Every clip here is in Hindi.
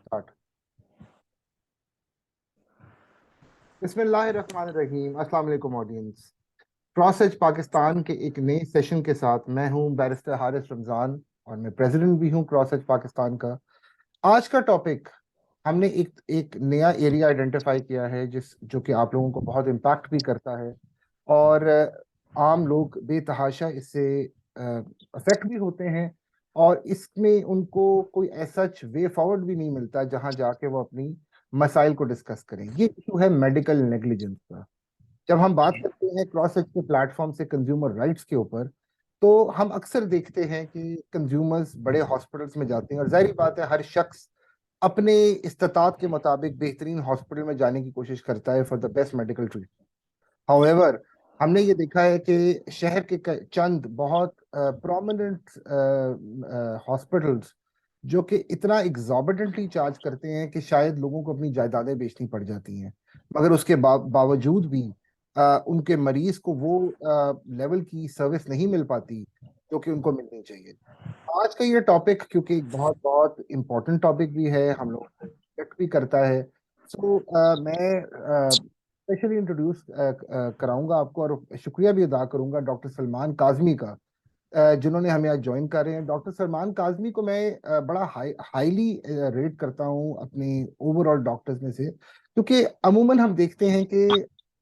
स्टार्ट। बिस्मिल्लाहिर्रहमानिर्रहीम। अस्सलाम वालेकुम ऑडियंस। क्रॉस एज पाकिस्तान के एक नए सेशन के साथ मैं हूं बैरिस्टर हारिस रमजान और मैं प्रेसिडेंट भी हूं क्रॉस एज पाकिस्तान का। आज का टॉपिक हमने एक एक नया एरिया आइडेंटिफाई किया है जिस जो कि आप लोगों को बहुत इम्पैक्ट भी करता है और आम लोग बेतहाशा इससे अफेक्ट भी होते हैं और इसमें उनको कोई ऐसा वे फॉरवर्ड भी नहीं मिलता जहां जाके वो अपनी मसाइल को डिस्कस करें। ये इशू है मेडिकल नेग्लिजेंस का। जब हम बात करते हैं क्रॉस एज के प्लेटफॉर्म से कंज्यूमर राइट्स के ऊपर, तो हम अक्सर देखते हैं कि कंज्यूमर्स बड़े हॉस्पिटल्स में जाते हैं और जाहिर बात है हर शख्स अपने इस्तात के मुताबिक बेहतरीन हॉस्पिटल में जाने की कोशिश करता है for the best medical treatment. However, हमने ये देखा है कि शहर के चंद बहुत प्रोमिनेंट हॉस्पिटल्स जो कि इतना एग्जॉर्बिटेंटली चार्ज करते हैं कि शायद लोगों को अपनी जायदादें बेचनी पड़ जाती हैं, मगर उसके बावजूद भी उनके मरीज को वो लेवल की सर्विस नहीं मिल पाती जो कि उनको मिलनी चाहिए। आज का ये टॉपिक क्योंकि एक बहुत बहुत इम्पोर्टेंट टॉपिक भी है, हम लोगों को affect भी करता है। सो मैं स्पेशली इंट्रोड्यूस कराऊंगा आपको और शुक्रिया भी अदा करूंगा डॉक्टर सलमान काजमी का, जिन्होंने हमें आज ज्वाइन कर रहे हैं। डॉक्टर सलमान काजमी को मैं बड़ा हाईली रेट करता हूं अपने ओवरऑल डॉक्टर्स में से, क्योंकि अमूमन हम देखते हैं कि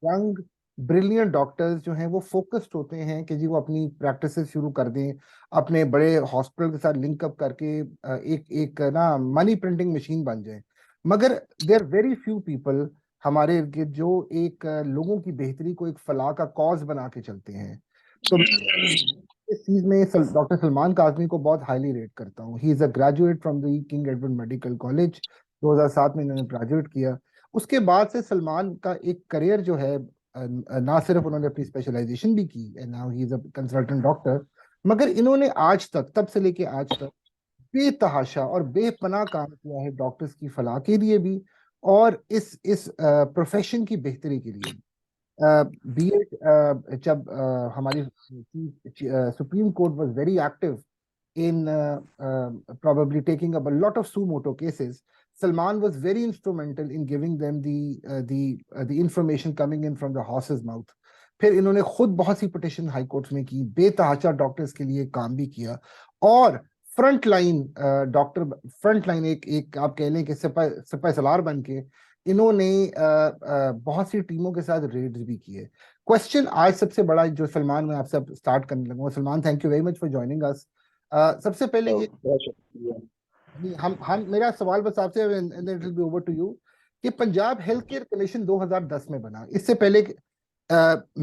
यंग ब्रिलियंट डॉक्टर्स जो हैं वो फोकस्ड होते हैं कि जी वो अपनी प्रैक्टिस शुरू कर दें, अपने बड़े हॉस्पिटल के साथ लिंकअप करके एक एक ना मनी प्रिंटिंग मशीन बन जाए। मगर देर वेरी फ्यू पीपल हमारे इर्द गिर्द जो एक लोगों की बेहतरी को एक फलाह का कॉज बना के चलते हैं। तो इस चीज में डॉक्टर सलमान काजमी को बहुत हाईली रेट करता हूँ। He is a graduate from the king Edward medical college. 2007 में इन्होंने ग्रेजुएट किया। उसके बाद से सलमान का एक करियर जो है, ना सिर्फ उन्होंने अपनी स्पेशलाइजेशन भी की and now he is a consultant doctor, मगर इन्होंने आज तक, तब से लेके आज तक, बेतहाशा और बेपनाह काम किया है डॉक्टर्स की फलाह के लिए भी और इस प्रोफेशन की बेहतरी के लिए। बी एड जब हमारी supreme court was very active in probably taking up a lot of suo moto cases, Salman was very instrumental in giving them the information coming in from the horse's mouth. फिर इन्होंने खुद बहुत सी पिटिशन हाई कोर्ट्स में की, बेतहाशा डॉक्टर्स के लिए काम भी किया और front line doctor, front line एक एक आप कह लें कि सिपाही सलार बन के इन्होंने बहुत सी टीमों के साथ रेड्स भी किए। क्वेश्चन आज सबसे बड़ा जो सलमान, मैं आपसे स्टार्ट करने लगा, Salman thank you very much for joining us. सबसे पहले ये बहुत शुक्रिया। हम मेरा सवाल बस आपसे, and it will be over to you, कि पंजाब हेल्थ केयर कमीशन 2010 में बना। इससे पहले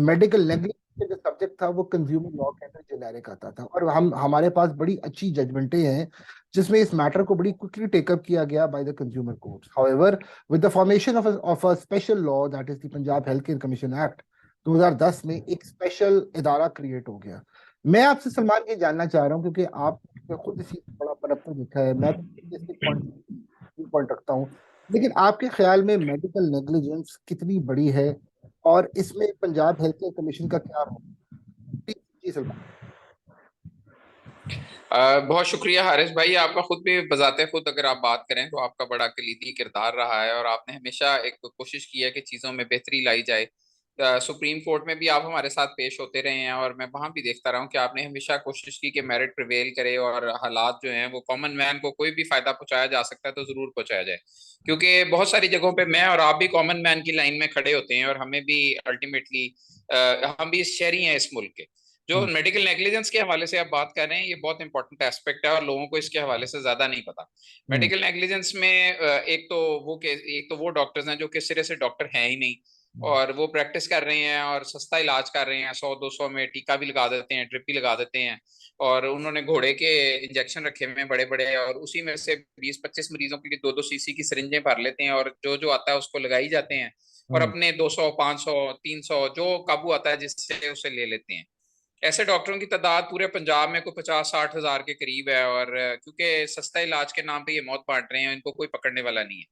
मेडिकल नेग्लिजेंस का जो सब्जेक्ट था वो कंज्यूमर लॉ के अंदर जेनेरिक आता था और हम हमारे पास बड़ी अच्छी जजमेंटें हैं जिसमें इस मैटर को बड़ी क्विकली टेकअप किया गया by the consumer courts. However, with the formation of a special law that is the Punjab health care commission act 2010 में एक स्पेशल इदारा क्रिएट हो गया। मैं आपसे सलमान ये जानना चाह रहा हूँ क्योंकि आप खुद इसी बड़ा पनपता दिखा है, मैं तो इसके पॉइंट रखता हूँ, लेकिन आपके ख्याल में मेडिकल नेग्लिजेंस कितनी बड़ी है और इसमें पंजाब हेल्थ केयर कमीशन का क्या रोल? जी सलमान। बहुत शुक्रिया हारिस भाई। आपका खुद भी बजाते खुद अगर आप बात करें तो आपका बड़ा कलीदी किरदार रहा है और आपने हमेशा एक कोशिश की है कि चीज़ों में बेहतरी लाई जाए। सुप्रीम कोर्ट में भी आप हमारे साथ पेश होते रहे हैं और मैं वहां भी देखता रहा हूं कि आपने हमेशा कोशिश की कि मेरिट प्रिवेल करे और हालात जो हैं वो कॉमन मैन को कोई भी फायदा पहुंचाया जा सकता है तो जरूर पहुंचाया जाए, क्योंकि बहुत सारी जगहों पे मैं और आप भी कॉमन मैन की लाइन में खड़े होते हैं और हमें भी अल्टीमेटली हम भी शहरी हैं इस मुल्क के। जो मेडिकल नेग्लिजेंस के हवाले से आप बात कर रहे हैं ये बहुत इंपॉर्टेंट एस्पेक्ट है और लोगों को इसके हवाले से ज्यादा नहीं पता। मेडिकल नेग्लिजेंस में एक तो वो डॉक्टर्स हैं जो किस सिरे से डॉक्टर हैं ही नहीं और वो प्रैक्टिस कर रहे हैं और सस्ता इलाज कर रहे हैं, 100-200 में टीका भी लगा देते हैं, ड्रिप भी लगा देते हैं और उन्होंने घोड़े के इंजेक्शन रखे हुए हैं बड़े बड़े और उसी में से 20-25 मरीजों के लिए 2-2 सीसी की सिरिंजें भर लेते हैं और जो जो आता है उसको लगाई जाते हैं और अपने 200, 500, 300 जो काबू आता है जिससे उसे ले लेते हैं। ऐसे डॉक्टरों की तादाद पूरे पंजाब में कोई 50-60 हजार के करीब है और क्योंकि सस्ता इलाज के नाम पे ये मौत बांट रहे हैं, इनको कोई पकड़ने वाला नहीं है।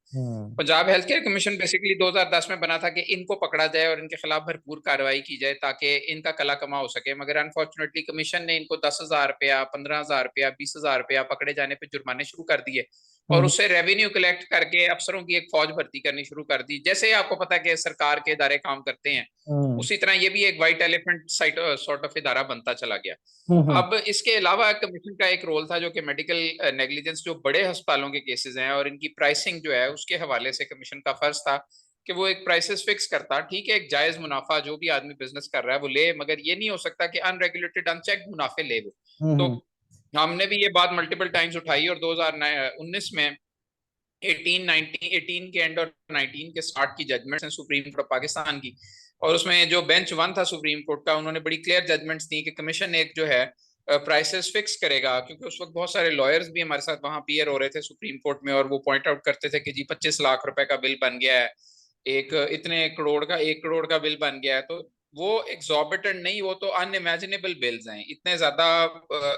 Punjab health care commission basically 2010 में बना था कि इनको पकड़ा जाए और इनके खिलाफ भरपूर कार्रवाई की जाए ताकि इनका कला कमा हो सके, मगर अनफॉर्चुनेटली कमीशन ने इनको 10,000 रुपया, 15,000 रुपया, 20,000 रुपया पकड़े जाने पर जुर्माने शुरू कर दिए और उससे रेवेन्यू कलेक्ट करके अफसरों की एक फौज भर्ती करनी शुरू कर दी। जैसे ही आपको पता है कि सरकार के इदारे काम करते हैं, हम्म उसी तरह ये भी एक white elephant site sort of इदारा बनता चला गया। हम्म अब इसके अलावा कमीशन का एक रोल था जो कि मेडिकल नेग्लिजेंस जो बड़े अस्पतालों के केसेस हैं और इनकी प्राइसिंग जो है उसके हवाले से कमीशन का फर्ज था कि वो एक प्राइसेस फिक्स करता। ठीक है, एक जायज मुनाफा जो भी आदमी बिजनेस कर रहा है वो ले, मगर ये नहीं हो सकता कि अनरेगुलेटेड अनचेक्ड मुनाफे ले वो। तो हम्म हमने भी ये बात मल्टीपल टाइम्स उठाई और 2019 में 18 के एंड और 19 के स्टार्ट की जजमेंट्स हैं सुप्रीम कोर्ट ऑफ पाकिस्तान की, और उसमें जो बेंच वन था सुप्रीम कोर्ट का, उन्होंने बड़ी क्लियर जजमेंट्स दी कि कमीशन एक जो है प्राइसेस फिक्स करेगा। क्योंकि उस वक्त बहुत सारे लॉयर्स भी हमारे साथ वहां पीयर हो रहे थे सुप्रीम कोर्ट में, और वो पॉइंट आउट करते थे कि जी 25 लाख रुपए का बिल बन गया है, एक इतने करोड़ का 1 करोड़ का बिल बन गया है। तो वो एग्जॉर्बिटेंट नहीं, वो तो अनइमेजिनेबल बिल्स हैं, इतने ज्यादा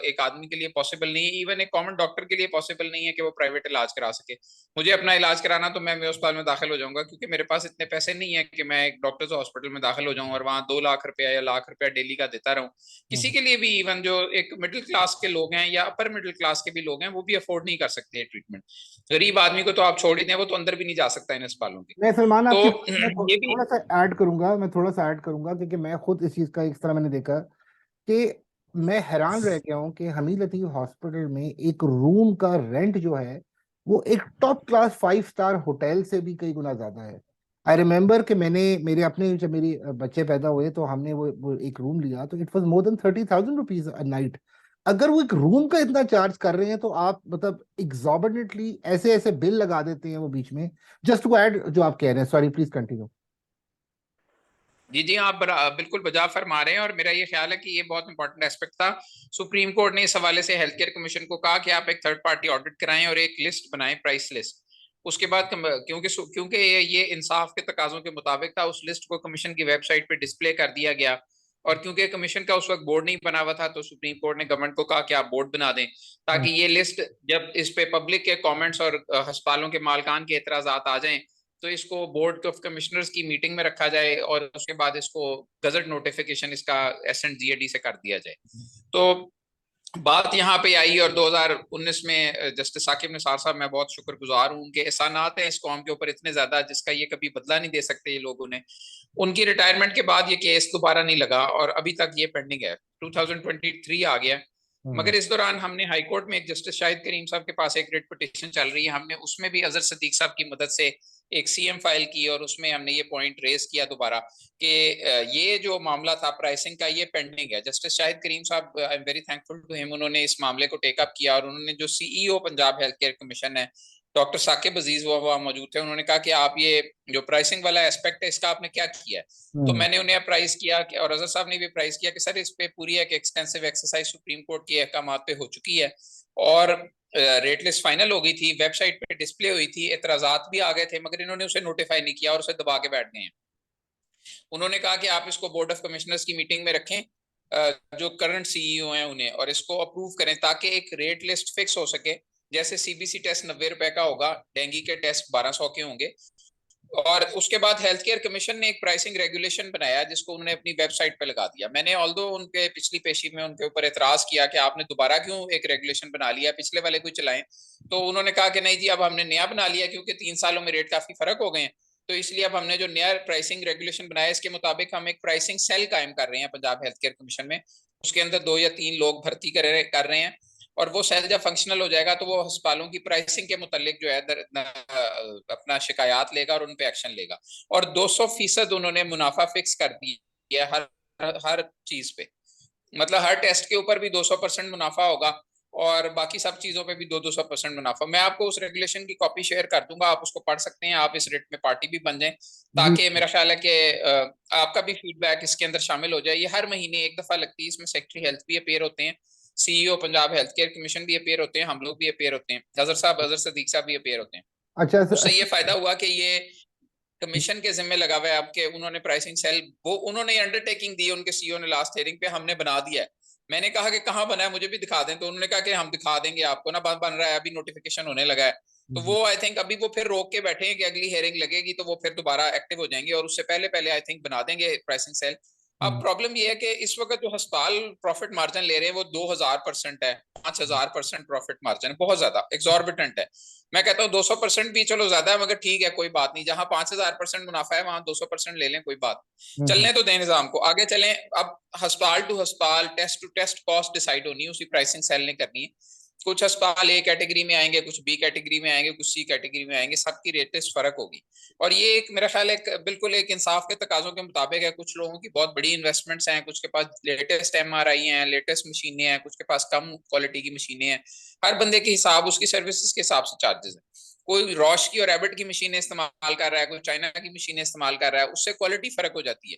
एक आदमी के लिए पॉसिबल नहीं है, इवन एक कॉमन डॉक्टर के लिए पॉसिबल नहीं है कि वो प्राइवेट इलाज करा सके। मुझे अपना इलाज कराना तो मैं अस्पताल में दाखिल हो जाऊंगा, क्योंकि मेरे पास इतने पैसे नहीं है कि मैं एक डॉक्टर्स हॉस्पिटल में दाखिल हो जाऊं और वहां 2 लाख रुपया या लाख रुपया डेली का देता रहूं। किसी हम्म। के लिए भी, इवन जो एक मिडिल क्लास के लोग हैं या अपर मिडिल क्लास के भी लोग हैं, वो भी अफोर्ड नहीं कर सकते ट्रीटमेंट। गरीब आदमी को तो आप छोड़ ही दें, वो तो अंदर भी नहीं जा सकता इन अस्पतालों के। मैं सलमान तो आपकी बात में ये भी। थोड़ा सा ऐड करूंगा, मैं थोड़ा सा ऐड करूंगा, क्योंकि मैं खुद इस चीज का इस तरह मैंने देखा कि मैं हैरान रह गया हूँ कि हमीद लतीफ हॉस्पिटल में एक रूम का रेंट जो है वो एक टॉप क्लास 5 स्टार होटल से भी कई गुना ज्यादा है। आई रिमेम्बर कि मैंने मेरे अपने जब मेरे बच्चे पैदा हुए तो हमने वो एक रूम लिया, तो it was more than 30,000 rupees a night. अगर वो एक रूम का इतना चार्ज कर रहे हैं तो आप मतलब एग्जॉर्बिटेंटली ऐसे ऐसे बिल लगा देते हैं वो बीच में। जस्ट टू ऐड जो आप कह रहे हैं, सॉरी प्लीज कंटिन्यू। जी जी, आप बिल्कुल बजा फरमा रहे हैं, और मेरा ये ख्याल है कि ये बहुत इंपॉर्टेंट एस्पेक्ट था। सुप्रीम कोर्ट ने इस हवाले से हेल्थ केयर कमीशन को कहा कि आप एक थर्ड पार्टी ऑडिट कराएं और एक लिस्ट बनाएं, प्राइस लिस्ट। उसके बाद क्योंकि क्योंकि ये इंसाफ के तकाजों के मुताबिक था, उस लिस्ट को कमीशन की वेबसाइट पे डिस्प्ले कर दिया गया। और क्योंकि कमीशन का उस वक्त बोर्ड नहीं बना हुआ था, तो सुप्रीम कोर्ट ने गवर्नमेंट को कहा कि आप बोर्ड बना दें, ताकि ये लिस्ट जब इस पे पब्लिक के कमेंट्स और अस्पतालों के मालकान के एतराजात आ जाएं, तो इसको बोर्ड ऑफ कमिश्नर्स की मीटिंग में रखा जाए और उसके बाद इसको गजट नोटिफिकेशन इसका एसेंट जीएडी से कर दिया जाए। तो बात यहाँ पे आई, और 2019 में जस्टिस साकिब निसार साहब, मैं बहुत शुक्रगुजार हूँ, उनके एहसानात हैं इस कौम के ऊपर इतने ज्यादा जिसका ये कभी बदला नहीं दे सकते ये लोगों ने। उनकी रिटायरमेंट के बाद ये केस दोबारा नहीं लगा और अभी तक ये पेंडिंग है, 2023 आ गया। हम्म मगर इस दौरान हमने हाई कोर्ट में एक जस्टिस शाहिद करीम साहब के पास एक रिट पिटिशन चल रही है, हमने उसमें भी अजहर सदीक साहब की मदद से एक सीएम फाइल की, और उसमें हमने ये पॉइंट रेज किया दोबारा कि ये जो मामला था प्राइसिंग का, ये पेंडिंग है। जस्टिस शाहिद करीम साहब, I am very thankful to him, उन्होंने इस मामले को टेकअप किया, और उन्होंने जो CEO Punjab health care commission है डॉक्टर साकिब अजीज, वो वहाँ मौजूद थे, उन्होंने कहा कि आप ये जो प्राइसिंग वाला एस्पेक्ट है इसका आपने क्या किया है। तो हम्म मैंने उन्हें अप्राइज किया कि, और अजहर साहब ने भी अप्राइज किया कि सर इस पे पूरी एक एक्सटेंसिव एक्सरसाइज सुप्रीम कोर्ट के अहकाम पे हो चुकी है, और रेट लिस्ट फाइनल हो गई थी, वेबसाइट पे डिस्प्ले हुई थी, एतराजात भी आ गए थे, मगर इन्होंने उसे नोटिफाई नहीं किया और उसे दबा के बैठ गए हैं। उन्होंने कहा कि आप इसको बोर्ड ऑफ कमिश्नर्स की मीटिंग में रखें, जो करंट सीईओ हैं उन्हें, और इसको अप्रूव करें ताकि एक रेट लिस्ट फिक्स हो सके। जैसे सीबीसी टेस्ट 90 रुपए का होगा, डेंगू के टेस्ट 1200 के होंगे। और उसके बाद हेल्थ केयर कमीशन ने एक प्राइसिंग रेगुलेशन बनाया जिसको उन्होंने अपनी वेबसाइट पे लगा दिया। मैंने ऑल्दो उनके पिछली पेशी में उनके ऊपर एतराज किया कि आपने दोबारा क्यों एक रेगुलेशन बना लिया, पिछले वाले को चलाएं। तो उन्होंने कहा कि नहीं जी, अब हमने नया बना लिया क्योंकि 3 सालों में रेट काफी फर्क हो गए हैं, तो इसलिए अब हमने जो नया प्राइसिंग रेगुलेशन बनाया इसके मुताबिक हम एक प्राइसिंग सेल कायम कर रहे हैं पंजाब हेल्थ केयर कमीशन में। उसके अंदर 2 या 3 लोग भर्ती कर रहे हैं, और वो सेल जब फंक्शनल हो जाएगा तो वो अस्पतालों की प्राइसिंग के मुतालिक जो है अपना शिकायत लेगा और उन पे एक्शन लेगा। और 200% उन्होंने मुनाफा फिक्स कर दिया हर हर चीज पे, मतलब हर टेस्ट के ऊपर भी 200% मुनाफा होगा, और बाकी सब चीजों पे भी 200% मुनाफा। मैं आपको उस रेगुलेशन की कॉपी शेयर कर दूंगा, आप उसको पढ़ सकते हैं, आप इस रेट में पार्टी भी बन जाएं, जी। ताकि मेरा ख्याल है कि आपका भी फीडबैक इसके अंदर शामिल हो जाए। ये हर महीने एक दफा लगती है, इसमें सेक्रेटरी हेल्थ भी अपेयर होते हैं, CEO Punjab health care commission भी अपेयर होते हैं, हम लोग भी अपेयर होते हैं, अजहर साहब, अजहर सदीक साहब भी अपेयर होते हैं। अच्छा उससे ये फायदा हुआ कि ये कमीशन के जिम्मे लगा हुआ है आपके, उन्होंने प्राइसिंग सेल, वो उन्होंने अंडरटेकिंग दी उनके सीईओ ने लास्ट हियरिंग पे, हमने बना दिया है। मैंने कहा कि कहाँ बना है, मुझे भी दिखा दें, तो उन्होंने कहा कि हम दिखा देंगे आपको ना, बन रहा है, अभी नोटिफिकेशन होने लगा है। तो वो आई थिंक अभी वो फिर रोक के बैठे हैं कि अगली हियरिंग लगेगी तो वो फिर दोबारा एक्टिव हो जाएंगे, और उससे पहले पहले आई थिंक बना देंगे प्राइसिंग सेल। अब प्रॉब्लम ये है कि इस वक्त जो अस्पताल प्रॉफिट मार्जिन ले रहे हैं वो 2000% है, 5000% प्रॉफिट मार्जिन है, बहुत ज्यादा एक्सॉर्बिटेंट है। मैं कहता हूँ 200% भी चलो ज्यादा है, मगर ठीक है, कोई बात नहीं। जहां 5000% मुनाफा है वहां 200% ले लें, कोई बात नहीं। चलने तो दें निजाम को, आगे चलें। अब अस्पताल टू अस्पताल, test to test cost decide होनी है, उसी प्राइसिंग सेल ने करनी है। कुछ अस्पताल ए कैटेगरी में आएंगे, कुछ बी कैटेगरी में आएंगे, कुछ सी कैटेगरी में आएंगे, सबकी रेटेस्ट फर्क होगी। और ये एक मेरा ख्याल है बिल्कुल एक इंसाफ के तकाजों के मुताबिक है। कुछ लोगों की बहुत बड़ी इन्वेस्टमेंट्स हैं, कुछ के पास लेटेस्ट एमआरआई हैं, लेटेस्ट मशीनें हैं, कुछ के पास कम क्वालिटी की मशीनें हैं। हर बंदे के हिसाब, उसकी सर्विसेज के हिसाब से चार्जेस है। कोई रॉश की और एबट की मशीनें इस्तेमाल कर रहा है, कोई चाइना की मशीनें इस्तेमाल कर रहा है, उससे क्वालिटी फर्क हो जाती है।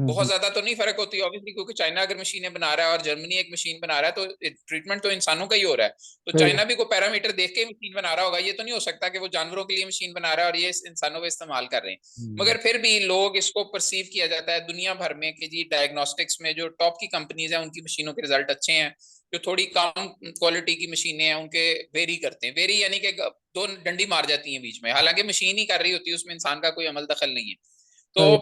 बहुत ज्यादा तो नहीं फर्क होती ऑब्वियसली, क्योंकि चाइना अगर मशीनें बना रहा है और जर्मनी एक मशीन बना रहा है तो ट्रीटमेंट तो इंसानों का ही हो रहा है। तो सही चाइना भी कोई पैरामीटर देख के मशीन बना रहा होगा, ये तो नहीं हो सकता कि वो जानवरों के लिए मशीन बना रहा है और ये इंसानों को इस्तेमाल कर रहे हैं। मगर फिर भी लोग इसको परसीव किया जाता है दुनिया भर में कि जी डायग्नोस्टिक्स में जो टॉप की कंपनीज हैं उनकी मशीनों के रिजल्ट अच्छे हैं। जो थोड़ी कम क्वालिटी की मशीनें हैं उनके वेरी करते हैं। वेरी यानी कि दो डंडी मार जाती हैं बीच में, हालांकि मशीन ही कर रही होती है, उसमें इंसान का कोई अमल दखल नहीं है। तो सही।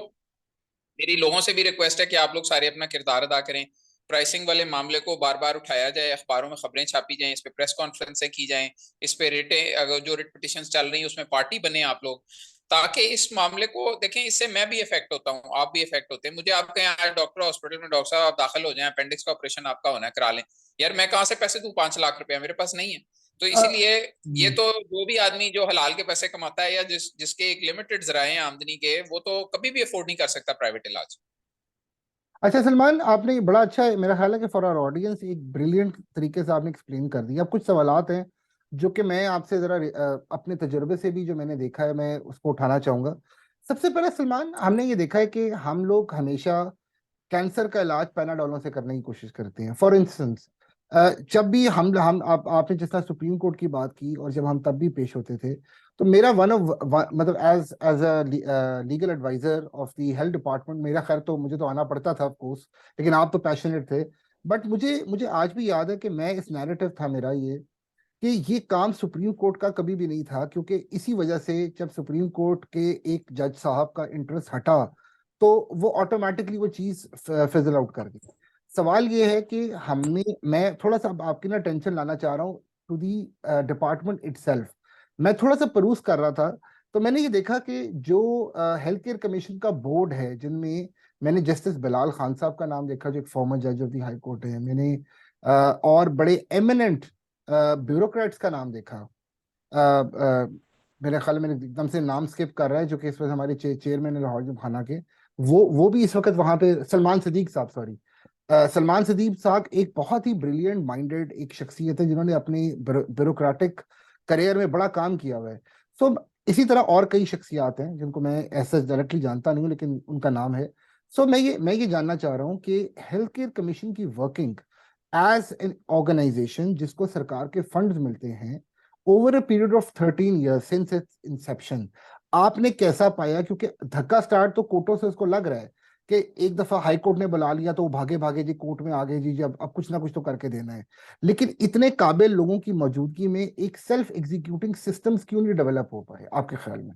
मेरी लोगों से भी रिक्वेस्ट है कि आप लोग सारे अपना किरदार अदा करें। प्राइसिंग वाले मामले को बार बार उठाया जाए, अखबारों में खबरें छापी जाएं, इस पे प्रेस कॉन्फ्रेंसें की जाएं, इस पे रेटें, अगर जो रेट पिटिशन चल रही है उसमें पार्टी बने आप लोग, ताकि इस मामले को देखें। इससे मैं भी इफेक्ट होता हूँ, आप भी इफेक्ट होते हैं। मुझे आप कहें आज डॉक्टर हॉस्पिटल में, डॉक्टर साहब आप दाखिल हो जाएं, अपेंडिक्स का ऑपरेशन आपका होना है, करा लें। यार मैं कहाँ से पैसे दूं? 5 लाख रुपया मेरे पास नहीं है। तो अ, इसीलिए ये हम्म। तो जो भी आदमी जो हलाल के पैसे कमाता है या जिसके एक लिमिटेड जराए हैं आमदनी के, वो तो कभी भी अफोर्ड नहीं कर सकता प्राइवेट इलाज। अच्छा सलमान, आपने ये बड़ा अच्छा है, मेरा ख्याल है कि फॉर आवर ऑडियंस एक ब्रिलियंट तरीके से आपने एक्सप्लेन कर दिया। अब कुछ सवालात हैं जो कि मैं आपसे जरा अपने तजुर्बे से भी जो मैंने देखा है मैं उसको उठाना चाहूंगा। सबसे पहले सलमान, हमने ये देखा है कि हम लोग हमेशा कैंसर का इलाज पैनाडोलों से करने की कोशिश करते हैं। फॉर इंस्टेंस, जब भी हम आपने जिस तरह सुप्रीम कोर्ट की बात की और जब हम तब भी पेश होते थे, तो मेरा वन ऑफ मतलब as as a legal adviser of the health department, मेरा खैर तो मुझे तो आना पड़ता था ऑफ कोर्स, लेकिन आप तो पैशनेट थे। बट मुझे मुझे आज भी याद है कि मैं इस नैरेटिव था मेरा ये कि ये काम सुप्रीम कोर्ट का कभी भी नहीं था, क्योंकि इसी वजह से जब सुप्रीम कोर्ट के एक जज साहब का इंटरेस्ट हटा तो वो ऑटोमेटिकली वो चीज फिजल आउट कर गई। सवाल ये है कि हमने, मैं थोड़ा सा अब आपकी ना टेंशन लाना चाह रहा हूँ टू दी डिपार्टमेंट इटसेल्फ। मैं थोड़ा सा परूस कर रहा था, तो मैंने ये देखा कि जो हेल्थ केयर कमीशन का बोर्ड है, जिनमें मैंने जस्टिस बिलाल खान साहब का नाम देखा जो एक फॉर्मर जज ऑफ द हाई कोर्ट है, मैंने और बड़े एमिनेंट ब्यूरोक्रेट्स का नाम देखा। मेरे ख्याल में मैंने एकदम से नाम स्किप कर रहा है, जो कि इस वक्त हमारे चेयरमैन है लाहौर खाना के, वो भी इस वक्त वहां पे, सलमान सदीक साहब, सॉरी, सलमान सदीक साहब एक बहुत ही ब्रिलियंट माइंडेड एक शख्सियत है जिन्होंने अपनी ब्यूरोक्रेटिक करियर में बड़ा काम किया हुआ है। सो इसी तरह और कई शख्सियात हैं जिनको मैं ऐसा डायरेक्टली जानता नहीं हूँ, लेकिन उनका नाम है। सो मैं ये जानना चाह रहा हूँ कि हेल्थ केयर कमीशन की वर्किंग एज एन ऑर्गेनाइजेशन जिसको सरकार के फंड्स मिलते हैं over a period of 13 years since its inception, आपने कैसा पाया? क्योंकि धक्का स्टार्ट तो कोर्टों से उसको लग रहा है कि एक दफा हाई कोर्ट ने बुला लिया तो वो भागे भागे जी कोर्ट में आ गए जी, अब कुछ ना कुछ तो करके देना है। लेकिन इतने काबिल लोगों की मौजूदगी में एक सेल्फ एग्जीक्यूटिंग सिस्टम्स क्यों नहीं डेवलप हो पाए आपके ख्याल में?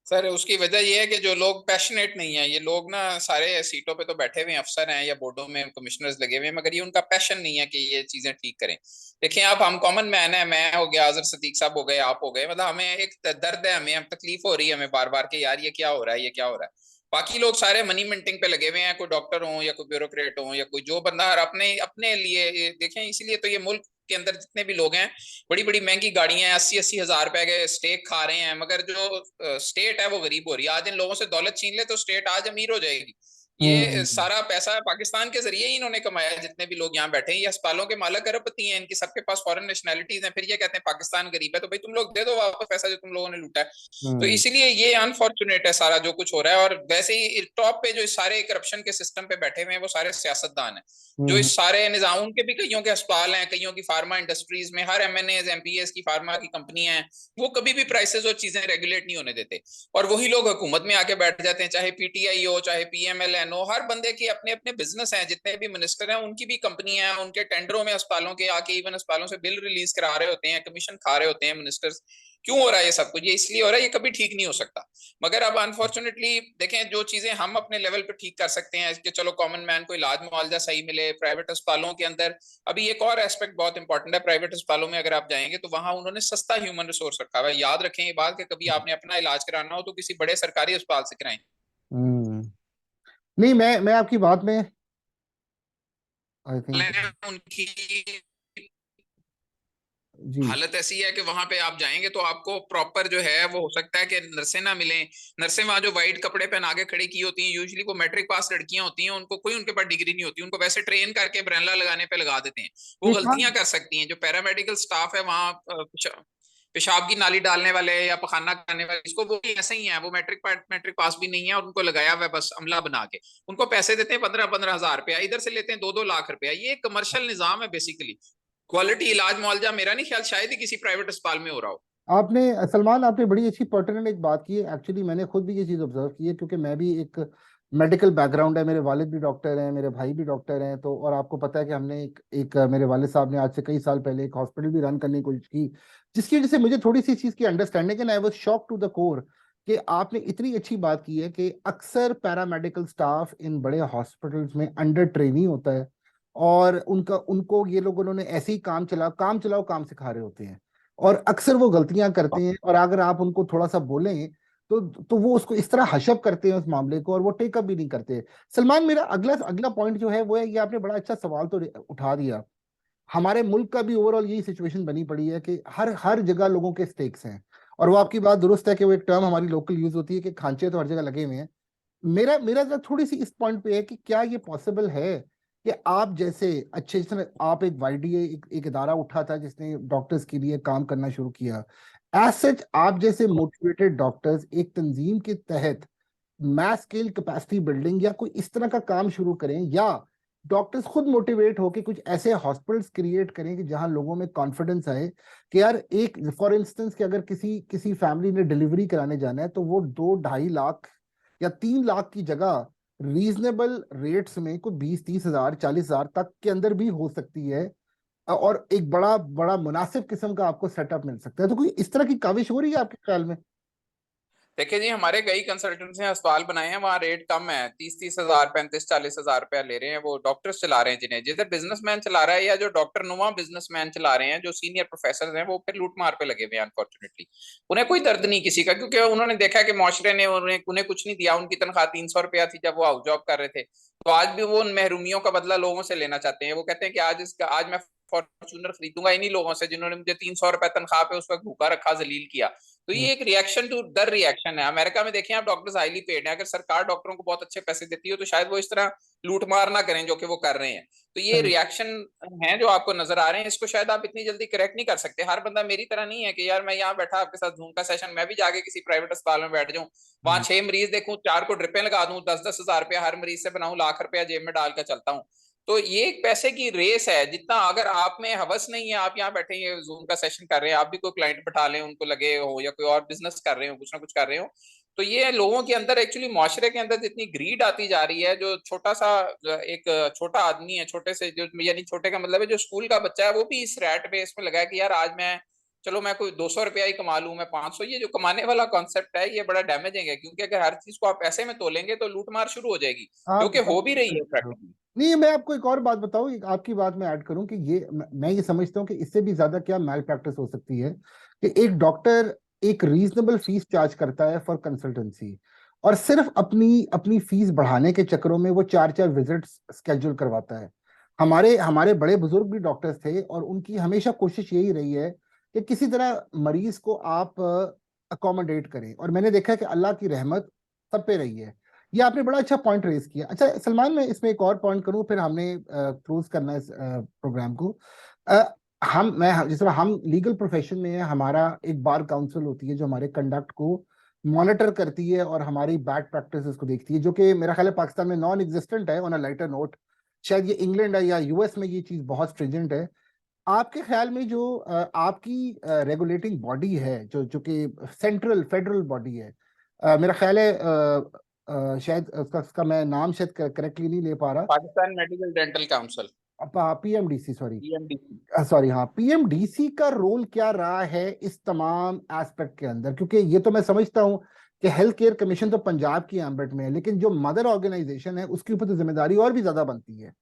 सर उसकी वजह यह है कि जो लोग पैशनेट नहीं है, ये लोग ना सारे सीटों पे तो बैठे हुए अफसर हैं या बोर्डों में कमिश्नर्स लगे हुए हैं, मगर ये उनका पैशन नहीं है कि ये चीजें ठीक करें। देखिए आप, हम कॉमन मैन है, मैं हो गया, अजहर सदीक साहब हो गए, आप हो गए, मतलब हमें एक दर्द है, हमें हम तकलीफ हो रही है हमें बार बार के, यार ये क्या हो रहा है, ये क्या हो रहा है। बाकी लोग सारे मनी मिंटिंग पे लगे हुए हैं, कोई डॉक्टर हो या कोई ब्यूरोक्रेट हो या कोई जो बंदा अपने अपने लिए देखें। इसीलिए तो ये मुल्क के अंदर जितने भी लोग हैं, बड़ी बड़ी महंगी गाड़ियां हैं, 80-80 हजार रुपए के स्टेक खा रहे हैं, मगर जो स्टेट है वो गरीब हो रही है। आज इन लोगों से दौलत छीन ले तो स्टेट आज अमीर हो जाएगी। ये हम्म। सारा पैसा पाकिस्तान के जरिए ही इन्होंने कमाया है। जितने भी लोग यहाँ बैठे हैं ये अस्पतालों के मालिक अरबपति हैं, इनकी सबके पास फॉरेन नेशनैलिटीज हैं, फिर ये कहते हैं पाकिस्तान गरीब है। तो भाई तुम लोग दे दो वापस पैसा जो तुम लोगों ने लूटा है। तो हम्म। इसीलिए ये अनफॉर्चुनेट है सारा जो कुछ हो रहा है। और वैसे ही टॉप पे जो सारे करप्शन के सिस्टम पे बैठे हुए हैं वो सारे सियासतदान हैं, जो हम्म। इस सारे निजाम, उनके भी कईयों के अस्पताल हैं, कईयों की फार्मा इंडस्ट्रीज में, हर एमएनएज एमपीएस की फार्मा की कंपनियां हैं, वो कभी भी प्राइसेस और चीजें रेगुलेट नहीं होने देते। और वही लोग हुकूमत में आके बैठ जाते हैं, चाहे पीटीआई हो, चाहे पीएमएल नो, हर बंदे की अपने अपने बिजनेस हैं, जितने भी मिनिस्टर हैं उनकी भी कंपनी है, उनके टेंडरों में अस्पतालों के आके इवन अस्पतालों से बिल रिलीज करा रहे होते हैं, कमीशन खा रहे होते हैं मिनिस्टर्स। क्यों हो रहा है ये सब कुछ? ये इसलिए हो रहा है, ये कभी ठीक नहीं हो सकता। मगर अब अनफॉर्चुनेटली देखें, जो चीजें हम अपने लेवल पे ठीक कर सकते हैं कि चलो कॉमन मैन को इलाज मुआवजा सही मिले, प्राइवेट अस्पतालों के अंदर अभी एक और एस्पेक्ट बहुत इंपॉर्टेंट है, प्राइवेट अस्पतालों में अगर आप जाएंगे तो वहां उन्होंने सस्ता ह्यूमन रिसोर्स रखा हुआ है। याद रखें ये बात कि कभी आपने अपना इलाज कराना हो तो किसी बड़े सरकारी अस्पताल से कराएं। हम्म। नहीं, मैं आपकी बात में आई थिंक। उनकी जी। हालत ऐसी है कि वहां पे आप जाएंगे तो आपको प्रॉपर जो है वो हो सकता है कि नर्सें ना मिलें। नर्सें वहां जो व्हाइट कपड़े पहन आगे खड़ी की होती हैं, यूजुअली वो मैट्रिक पास लड़कियां होती हैं, उनको कोई उनके पास डिग्री नहीं होती, उनको वैसे ट्रेन करके ब्रेनला लगाने पे लगा देते हैं। वो ये गलतियां कर सकती हैं। जो पैरामेडिकल स्टाफ है वहाँ पेशाब की नाली डालने वाले या पखाना करने वाले, इसको वो भी ऐसे ही है, वो मैट्रिक पास भी नहीं है और उनको लगाया हुआ है बस अमला बना के। उनको पैसे देते हैं 15-15 हजार रुपया, इधर से लेते हैं 2-2 लाख रुपया। ये एक कमर्शियल निजाम है बेसिकली। क्वालिटी इलाज मुआवजा मेरा नहीं ख्याल शायद ही किसी प्राइवेट अस्पताल में हो रहा हो। आपने सलमान, आपने बड़ी अच्छी पर्टिनेंट एक बात की है। एक्चुअली मैंने खुद भी ये चीज़ ऑब्जर्व की है, क्योंकि मैं भी एक मेडिकल बैकग्राउंड है, मेरे वालिद भी डॉक्टर हैं, मेरे भाई भी डॉक्टर हैं। तो और आपको पता है कि हमने एक मेरे वालिद साहब ने आज से कई साल पहले एक हॉस्पिटल भी रन करने की कोशिश की, जिसकी वजह से मुझे थोड़ी सी चीज़ की अंडरस्टैंडिंग है। I was shock to the core कि आपने इतनी अच्छी बात की है कि अक्सर पैरामेडिकल स्टाफ इन बड़े हॉस्पिटल्स में अंडर ट्रेनिंग होता है, और उनका उनको ये लोग उन्होंने ऐसे ही काम सिखा रहे होते हैं, और अक्सर वो गलतियां करते हैं। और अगर आप उनको थोड़ा सा बोलें तो वो उसको इस तरह हशप करते हैं उस मामले को, और वो टेकअप भी नहीं करते। सलमान, मेरा अगला अगला पॉइंट जो है वो है, ये आपने बड़ा अच्छा सवाल तो उठा दिया। हमारे मुल्क का भी ओवरऑल यही सिचुएशन बनी पड़ी है कि हर हर जगह लोगों के स्टेक्स हैं। और वो आपकी बात दुरुस्त है कि वो एक टर्म हमारी लोकल यूज होती है कि खांचे तो हर जगह लगे हुए हैं। मेरा मेरा जरा थोड़ी सी इस पॉइंट पे है कि क्या ये पॉसिबल है कि आप जैसे अच्छे, जिसने आप एक वाईडीए एक इदारा उठा था जिसने डॉक्टर्स के लिए काम करना शुरू किया, एज सच आप जैसे मोटिवेटेड डॉक्टर्स एक तंजीम के तहत मैस स्केल कैपेसिटी बिल्डिंग या कोई इस तरह का काम शुरू करें, या डॉक्टर्स खुद मोटिवेट होकर कुछ ऐसे हॉस्पिटल्स क्रिएट करें कि जहां लोगों में कॉन्फिडेंस आए कि यार, एक फॉर इंस्टेंस कि अगर किसी किसी फैमिली ने डिलीवरी कराने जाना है तो वो 2-2.5 लाख या 3 लाख की जगह रीजनेबल रेट्स में कोई 20-30 हजार 40 हजार तक के अंदर भी हो सकती है, और एक बड़ा बड़ा मुनासिब किस्म का आपको सेटअप मिल सकता है। तो कोई इस तरह की काविश हो रही है आपके ख्याल में? देखिए जी, हमारे कई कंसल्टेंट्स ने अस्पताल बनाए हैं, वहाँ रेट कम है, 30-30 हजार 35-40 हजार रुपया ले रहे हैं। वो डॉक्टर्स चला रहे हैं, जिन्हें जिधर बिजनेसमैन चला रहा है या जो डॉक्टर नुमा बिजनेसमैन चला रहे हैं, जो सीनियर प्रोफेसर हैं, वो फिर लूट मार पे लगे हुए हैं अनफॉर्चुनेटली। उन्हें कोई दर्द नहीं किसी का, क्योंकि उन्होंने देखा कि मुआशरे ने उन्हें उन्हें कुछ नहीं दिया। उनकी तनख्वाह 300 रुपया थी जब वो हाउस जॉब कर रहे थे, तो आज भी वो उन महरूमियों का बदला लोगों से लेना चाहते हैं। वो कहते हैं कि आज मैं फॉर्चूनर खरीदूंगा इन्हीं लोगों से जिन्होंने मुझे 300 रुपया तनख्वाह पे उस वक्त भूखा रखा, जलील किया। तो ये एक रिएक्शन टू डर रिएक्शन है। अमेरिका में देखें आप, डॉक्टर्स हाईली पेड हैं। अगर सरकार डॉक्टरों को बहुत अच्छे पैसे देती हो तो शायद वो इस तरह लूट मार ना करें जो कि वो कर रहे हैं। तो ये सही। रिएक्शन हैं जो आपको नजर आ रहे हैं, इसको शायद आप इतनी जल्दी करेक्ट नहीं कर सकते। हर बंदा मेरी तरह नहीं है कि यार मैं यहाँ बैठा आपके साथ जूम का सेशन, मैं भी जाके किसी प्राइवेट अस्पताल में बैठ जाऊं, वहां 6 मरीज देखूं, 4 को ड्रिपें लगा दूं, 10-10 हजार रुपया हर मरीज से बनाऊं, लाख रुपया जेब में डाल कर चलता हूँ। तो ये एक पैसे की रेस है। जितना अगर आप में हवस नहीं है, आप यहाँ बैठे ये जूम का सेशन कर रहे हैं, आप भी कोई क्लाइंट बैठा लें, उनको लगे हो, या कोई और बिजनेस कर रहे हो, कुछ ना कुछ कर रहे हो, तो ये लोगों के अंदर एक्चुअली मुआशरे के अंदर जितनी ग्रीड आती जा रही है, जो छोटा सा एक छोटा आदमी है, छोटे से जो, यानी छोटे का मतलब है जो स्कूल का बच्चा है, वो भी इस रैट रेस में लगा है कि यार आज मैं, चलो मैं कोई 200 रुपया ही कमा लूं, मैं 500, ये जो कमाने वाला कॉन्सेप्ट है ये बड़ा डैमेजिंग है। क्योंकि अगर हर चीज को आप पैसे में तोलेंगे तो लूटमार शुरू हो जाएगी, जो आप कि हो भी रही है प्रैक्टिकली। नहीं, मैं आपको एक और बात बताऊं, आपकी बात में ऐड करूं कि ये मैं ये समझता हूं कि इससे भी ज्यादा क्या मैल प्रैक्टिस हो सकती है कि एक डॉक्टर एक रीजनेबल फीस चार्ज करता है फॉर कंसल्टेंसी, और सिर्फ अपनी अपनी फीस बढ़ाने के चक्करों में वो 4-4 विजिट्स स्केड्यूल करवाता है। हमारे हमारे बड़े बुजुर्ग भी डॉक्टर्स थे, और उनकी हमेशा कोशिश यही रही है कि किसी तरह मरीज को आप अकोमोडेट करें, और मैंने देखा है कि अल्लाह की रहमत सब पे रही है। ये आपने बड़ा अच्छा पॉइंट रेज किया। अच्छा सलमान, मैं इसमें एक और पॉइंट करूं, फिर हमने क्लोज करना है इस प्रोग्राम को। जिस तरह हम लीगल प्रोफेशन में है, हमारा एक बार काउंसिल होती है जो हमारे कंडक्ट को मॉनिटर करती है और हमारी बैड प्रैक्टिसेस को देखती है, जो कि मेरा ख्याल है पाकिस्तान में नॉन एग्जिस्टेंट है। ऑन अ लाइटर नोट, शायद ये इंग्लैंड है या यूएस में ये चीज बहुत स्ट्रिजेंट है। आपके ख्याल में जो आपकी रेगुलेटिंग बॉडी है, जो जो कि सेंट्रल फेडरल बॉडी है, मेरा ख्याल है शायद उसका मैं नाम शायद करेक्टली नहीं ले पा रहा। Pakistan medical dental council, PMDC, sorry. PMDC. Sorry, हाँ, पीएमडीसी का रोल क्या रहा है इस तमाम एस्पेक्ट के अंदर? क्योंकि ये तो मैं समझता हूँ कि हेल्थ केयर कमीशन तो पंजाब की एम्बेट में है, लेकिन जो मदर ऑर्गेनाइजेशन है उसके ऊपर तो जिम्मेदारी और भी ज्यादा बनती है।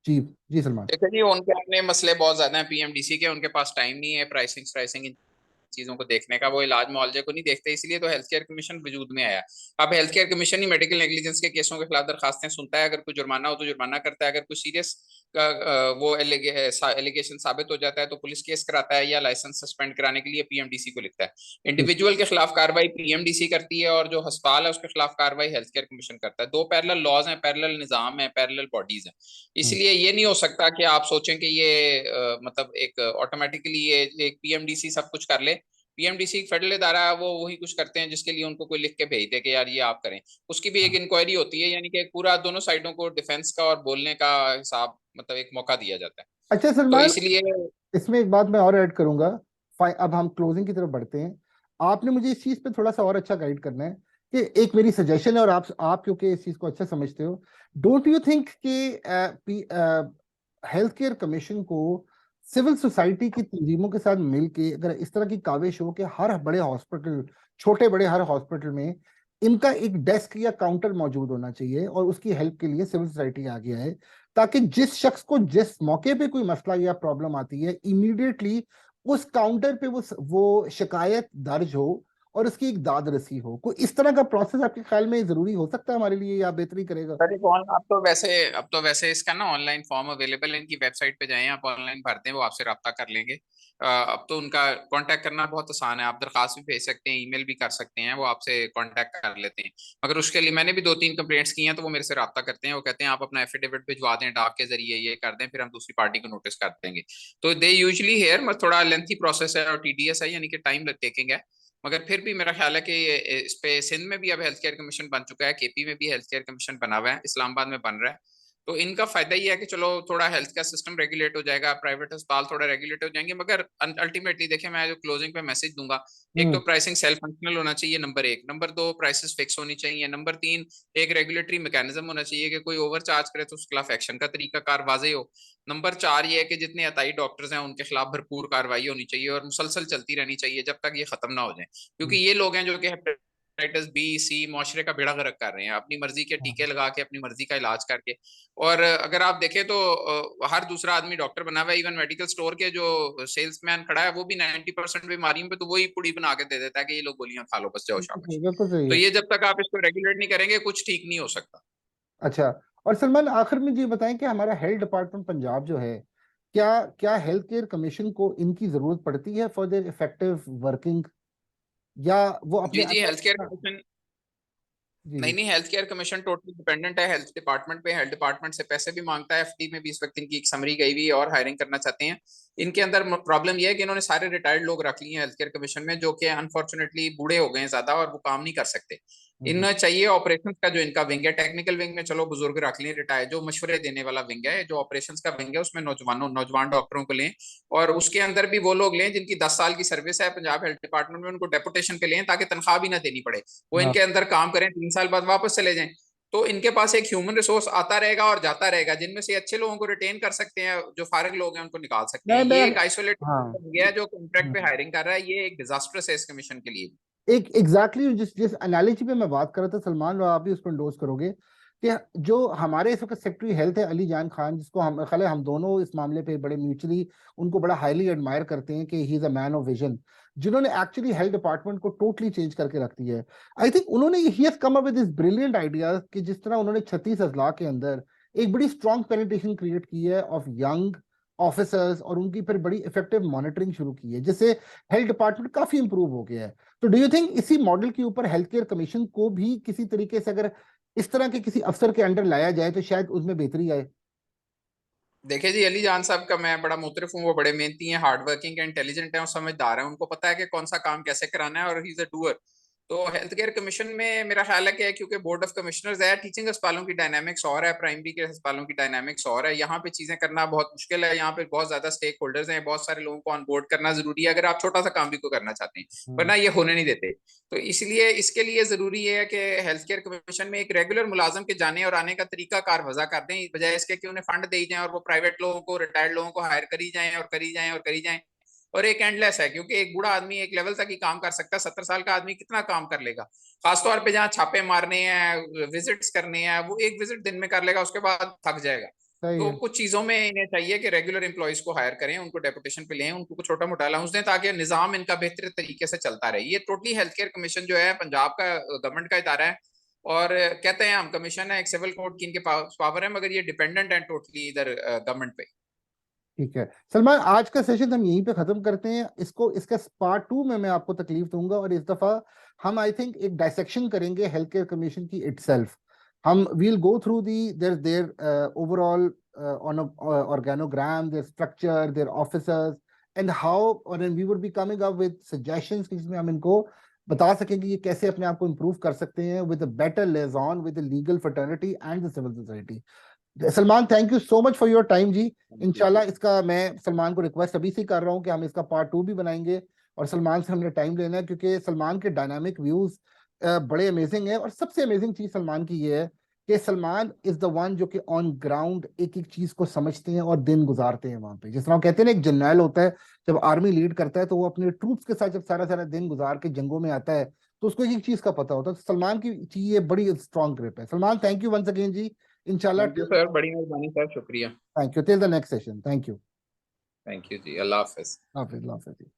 जी। जी सलमान। देखो जी, उनके अपने मसले बहुत ज्यादा हैं पीएमडीसी के। उनके पास टाइम नहीं है प्राइसिंग प्राइसिंग इन चीजों को देखने का, वो इलाज मुआवजे को नहीं देखते, इसलिए तो हेल्थ केयर कमीशन वजूद में आया। अब हेल्थ केयर कमीशन ही मेडिकल नेग्लिजेंस के केसों के खिलाफ दरखास्तें सुनता है। अगर कोई जुर्माना हो तो जुर्माना करता है, अगर कोई सीरियस वो एलिगेशन साबित हो जाता है तो पुलिस केस कराता है, या लाइसेंस सस्पेंड कराने के लिए पीएमडीसी को लिखता है। इंडिविजुअल के खिलाफ कार्रवाई पीएमडीसी करती है, और जो अस्पताल है उसके खिलाफ कार्रवाई हेल्थ केयर कमीशन करता है। दो पैरेलल लॉज हैं, पैरेलल निजाम है, पैरेलल बॉडीज हैं। हम्म। इसलिए ये नहीं हो सकता कि आप सोचें कि ये मतलब एक ऑटोमेटिकली ये एक पीएमडीसी सब कुछ कर ले। पीएमडीसी एक फेडरल इदारा है, वो वही कुछ करते हैं जिसके लिए उनको कोई लिख के भेज दे कि यार ये आप करें। उसकी भी एक हाँ। इंक्वायरी होती है, यानी कि पूरा दोनों साइडों को डिफेंस का और बोलने का हिसाब, मतलब एक मौका दिया जाता है। अच्छा तो सलमान, इसलिए इसमें एक बात मैं और ऐड करूंगा। अब हम क्लोजिंग की तरफ बढ़ते हैं। आपने मुझे इस चीज पे थोड़ा सा और अच्छा गाइड करना है कि एक मेरी सजेशन है, और आप क्योंकि इस चीज को अच्छा समझते हो, डोंट यू थिंक कि हेल्थ केयर कमीशन को सिविल सोसाइटी की तंजीमों के साथ मिलके अगर इस तरह की काविश हो कि हर बड़े हॉस्पिटल, छोटे बड़े हर हॉस्पिटल में इनका एक डेस्क या काउंटर मौजूद होना चाहिए, और उसकी हेल्प के लिए सिविल सोसाइटी आ गया है, ताकि जिस शख्स को जिस मौके पे कोई मसला या प्रॉब्लम आती है इमीडिएटली उस काउंटर पे वो शिकायत दर्ज हो और उसकी एक दाद रसी हो? कोई इस तरह का प्रोसेस आपके ख्याल में जरूरी हो सकता है हमारे लिए, या बेहतरी करेगा? सर एक ऑन अब तो वैसे इसका ना ऑनलाइन फॉर्म अवेलेबल है, इनकी वेबसाइट पे जाएं, आप ऑनलाइन भरते हैं, वो आपसे रब्ता कर लेंगे। अब तो उनका कांटेक्ट करना बहुत आसान है, आप दरखास्त भी भेज सकते हैं, ईमेल भी कर सकते हैं, वो आपसे कांटेक्ट कर लेते हैं। मगर उसके लिए मैंने भी दो तीन कंप्लेंट्स की हैं, तो वो मेरे से रब्ता करते हैं, वो कहते हैं आप अपना एफिडेविट भिजवा दें डाक के जरिए, ये कर दें, फिर हम दूसरी पार्टी को नोटिस कर देंगे। तो दे यूजली हेयर मतलब थोड़ा लेंथी प्रोसेस है और टीडीएस है, यानी कि टाइम टेकिंग है। मगर फिर भी मेरा ख्याल है कि इस पे सिंध में भी अब हेल्थ केयर कमीशन बन चुका है, केपी में भी हेल्थ केयर कमीशन बना हुआ है, इस्लामाबाद में बन रहा है। तो इनका फायदा ये है कि चलो थोड़ा हेल्थ का सिस्टम रेगुलेट हो जाएगा, प्राइवेट अस्पताल थोड़ा रेगुलेट हो जाएंगे। मगर अल्टीमेटली देखिए, मैं जो क्लोजिंग पे मैसेज दूंगा, एक तो हम्म। प्राइसिंग सेल्फ फंक्शनल होना चाहिए, नंबर एक। नंबर दो, प्राइसेस फिक्स होनी चाहिए। नंबर तीन, एक रेगुलेटरी मैकेनिज्म होना चाहिए कि कोई ओवर चार्ज करे तो उसके खिलाफ एक्शन का तरीका कार वाजे हो। नंबर चार ये है कि जितने अताई डॉक्टर्स हैं उनके खिलाफ भरपूर कार्रवाई होनी चाहिए और मुसलसल चलती रहनी चाहिए जब तक ये खत्म ना हो जाए, क्योंकि हम्म। ये लोग हैं जो कि हेपेटाइटिस बी सी मुआशरे का बेड़ा गर्क कर रहे हैं, अपनी मर्जी के टीके लगा के, अपनी मर्जी का इलाज करके। और अगर आप देखें तो हर दूसरा आदमी डॉक्टर बना हुआ है। इवन मेडिकल स्टोर के जो सेल्समैन खड़ा है वो भी 90% बीमारियों पे तो वही पुड़ी बना के दे देता है कि ये लोग गोलियां खा लो, बस जाओ बिल्कुल सही, शाबाश। बिल्कुल सही तो है। ये जब तक आप इसको रेगुलेट नहीं करेंगे कुछ ठीक नहीं हो सकता। अच्छा, और सलमान आखिर में ये बताएं कि हमारा हेल्थ डिपार्टमेंट पंजाब जो है, क्या क्या हेल्थ केयर कमीशन को इनकी जरूरत पड़ती है फॉर देयर इफेक्टिव वर्किंग, या वो अपने जी जी, अंदर हेल्थ केयर इतना? कमीशन, जी नहीं जी। नहीं, health care commission totally dependent है हेल्थ डिपार्टमेंट पे। हेल्थ डिपार्टमेंट से पैसे भी मांगता है, एफडी में भी इस वक्त इनकी एक समरी गई हुई है और हायरिंग करना चाहते हैं। इनके अंदर प्रॉब्लम यह है कि इन्होंने सारे रिटायर्ड लोग रख लिए हैं हेल्थ केयर कमीशन में, जो कि अनफॉर्चुनेटली बूढ़े हो गए हैं ज्यादा और वो काम नहीं कर सकते। हम्म। इन्हें चाहिए ऑपरेशंस का जो इनका विंग है, टेक्निकल विंग में चलो बुजुर्ग रख लें रिटायर, जो मशवरे देने वाला विंग है, जो ऑपरेशंस का विंग है उसमें नौजवान डॉक्टरों को लें। और उसके अंदर भी वो लोग लें जिनकी 10 साल की सर्विस है पंजाब हेल्थ डिपार्टमेंट में, उनको डेपुटेशन पे लें ताकि तनख्वाह भी ना देनी पड़े। वो हाँ। इनके अंदर काम करें, 3 साल बाद वापस चले जाएं। तो इनके पास एक ह्यूमन रिसोर्स आता रहेगा और जाता रहेगा, जिनमें से अच्छे लोगों को रिटेन कर सकते हैं, जो फारिग लोग हैं उनको निकाल सकते हैं। मैं ये एक आइसोलेटेड हाँ। गया है जो कॉन्ट्रैक्ट पे हम्म। हायरिंग कर रहा है, ये एक डिजास्टर्स है इस कमीशन के लिए। एक एग्जैक्टली जिस जिस एनालिसिस पे मैं बात कर रहा था सलमान, और आप भी उस पर इंडोर्स करोगे कि जो हमारे इस वक्त सेक्रेटरी हेल्थ है अली जान खान, जिसको हम ख्याल है हम दोनों इस मामले पे बड़े म्यूचुअली उनको बड़ा हाईली एडमायर करते हैं कि he is a man of vision, जिन्होंने एक्चुअली हेल्थ डिपार्टमेंट को टोटली चेंज करके रख दिया है। आई थिंक उन्होंने he has come up with this brilliant idea कि जिस तरह उन्होंने 36 अजला के अंदर एक बड़ी स्ट्रॉन्ग पेनिटेशन क्रिएट की है ऑफ यंग ऑफिसर्स, और उनकी फिर बड़ी इफेक्टिव मॉनिटरिंग शुरू की है, जिससे हेल्थ डिपार्टमेंट काफी इंप्रूव हो गया है। तो डू यू थिंक इसी मॉडल के ऊपर हेल्थ केयर कमीशन को भी किसी तरीके से अगर इस तरह के किसी अफसर के अंडर लाया जाए तो शायद उसमें बेहतरी आए? देखिए जी, अली जान साहब का मैं बड़ा मुतरिफ हूँ, वो बड़े मेहनती हैं, हार्ड वर्किंग है, इंटेलिजेंट है और समझदार है, उनको पता है कि कौन सा काम कैसे कराना है, और ही इज अ डूअर। तो हेल्थ केयर कमीशन में मेरा ख्याल है कि क्योंकि बोर्ड ऑफ कमिश्नर्स है, टीचिंग अस्पतालों की डायनामिक्स और है, प्राइमरी के अस्पतालों की डायनामिक्स और है, यहाँ पे चीजें करना बहुत मुश्किल है। यहाँ पे बहुत ज्यादा स्टेक होल्डर्स हैं, बहुत सारे लोगों को ऑन बोर्ड करना जरूरी है अगर आप छोटा सा काम भी को करना चाहते हैं, वरना ये होने नहीं देते। तो इसलिए इसके लिए जरूरी है कि हेल्थ केयर कमीशन में एक रेगुलर मुलाजम के जाने और आने का तरीका कार वजह कर दें, बजाय इसके कि उन्हें फंड दे जाएं और वो प्राइवेट लोगों को, रिटायर्ड लोगों को हायर करी जाएं और करी जाएं और करी जाएं। और एक एंडलेस है, क्योंकि एक बूढ़ा आदमी एक लेवल तक ही काम कर सकता है, 70 साल का आदमी कितना काम कर लेगा? खासतौर पे जहाँ छापे मारने हैं, विजिट्स करने हैं, वो एक विजिट दिन में कर लेगा, उसके बाद थक जाएगा। सही तो है। कुछ चीजों में इन्हें चाहिए कि रेगुलर एम्प्लॉयज को हायर करें, उनको डेपुटेशन पे लें, उनको छोटा मोटा अलाउंस दें, ताकि निजाम इनका बेहतर तरीके से चलता रहे। ये टोटली हेल्थ केयर कमीशन जो है पंजाब का गवर्नमेंट का इदारा है, और कहते हैं हम कमीशन है, एक सिविल कोर्ट की इनके पावर है, मगर ये डिपेंडेंट है टोटली इधर गवर्नमेंट पे। ठीक है सलमान, आज का सेशन हम यहीं पे खत्म करते हैं इसको। इसके पार्ट 2 में मैं आपको तकलीफ दूंगा, और इस दफा हम आई थिंक एक डायसेक्शन करेंगे हेल्थ केयर कमीशन की इटसेल्फ। हम we'll go through the their their overall on organogram, their structure, their officers, and how, और we would be coming up with suggestions जिसमें हम इनको बता सकेंगे ये कैसे अपने आप को इम्प्रूव कर सकते हैं with a better liaison with the legal fraternity and the civil society. Salman, thank you so much for your time ji. इंशाल्लाह इसका मैं सलमान को रिक्वेस्ट अभी से कर रहा हूँ कि हम इसका पार्ट 2 भी बनाएंगे, और सलमान से हमने टाइम लेना है क्योंकि सलमान के डायनामिक व्यूज बड़े अमेजिंग है। और सबसे अमेजिंग चीज सलमान की ये है कि सलमान इज द वन जो कि ऑन ग्राउंड एक एक चीज को समझते हैं और दिन गुजारते हैं वहां पे। जिस तरह वो कहते हैं ना, एक जर्नैल होता है जब आर्मी लीड करता है तो वो अपने ट्रूप्स के साथ जब सारा सारा दिन गुजार के जंगों में आता है तो उसको एक एक चीज का पता होता है। तो सलमान की चीज ये बड़ी स्ट्रॉन्ग ग्रिप है। Salman, thank you once again ji. इंशाल्लाह थैंक यू सर, बड़ी मेहरबानी सर, शुक्रिया। Thank you till the next session. Thank you. Thank you ji, अल्लाह हाफिज। हाफिज, हाफिज।